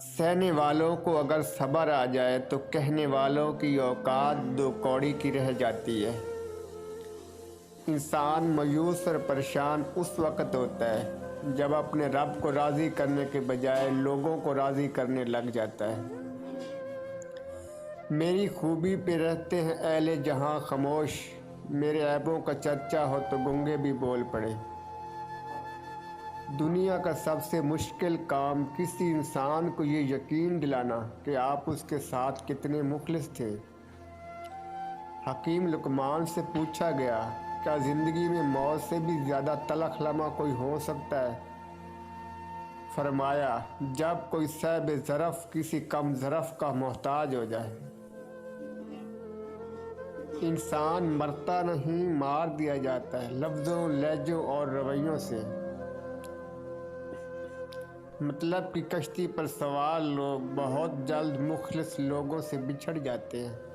سہنے والوں کو اگر صبر آ جائے تو کہنے والوں کی اوقات دو کوڑی کی رہ جاتی ہے۔ انسان مایوس اور پریشان اس وقت ہوتا ہے جب اپنے رب کو راضی کرنے کے بجائے لوگوں کو راضی کرنے لگ جاتا ہے۔ میری خوبی پہ رہتے ہیں اہل جہاں خاموش، میرے عیبوں کا چرچا ہو تو گنگے بھی بول پڑے۔ دنیا کا سب سے مشکل کام کسی انسان کو یہ یقین دلانا کہ آپ اس کے ساتھ کتنے مخلص تھے۔ حکیم لقمان سے پوچھا گیا، کیا زندگی میں موت سے بھی زیادہ تلخ لمحہ کوئی ہو سکتا ہے؟ فرمایا، جب کوئی صاحب ظرف کسی کم ظرف کا محتاج ہو جائے۔ انسان مرتا نہیں، مار دیا جاتا ہے، لفظوں، لہجوں اور رویوں سے۔ مطلب کی کشتی پر سوار لوگ بہت جلد مخلص لوگوں سے بچھڑ جاتے ہیں۔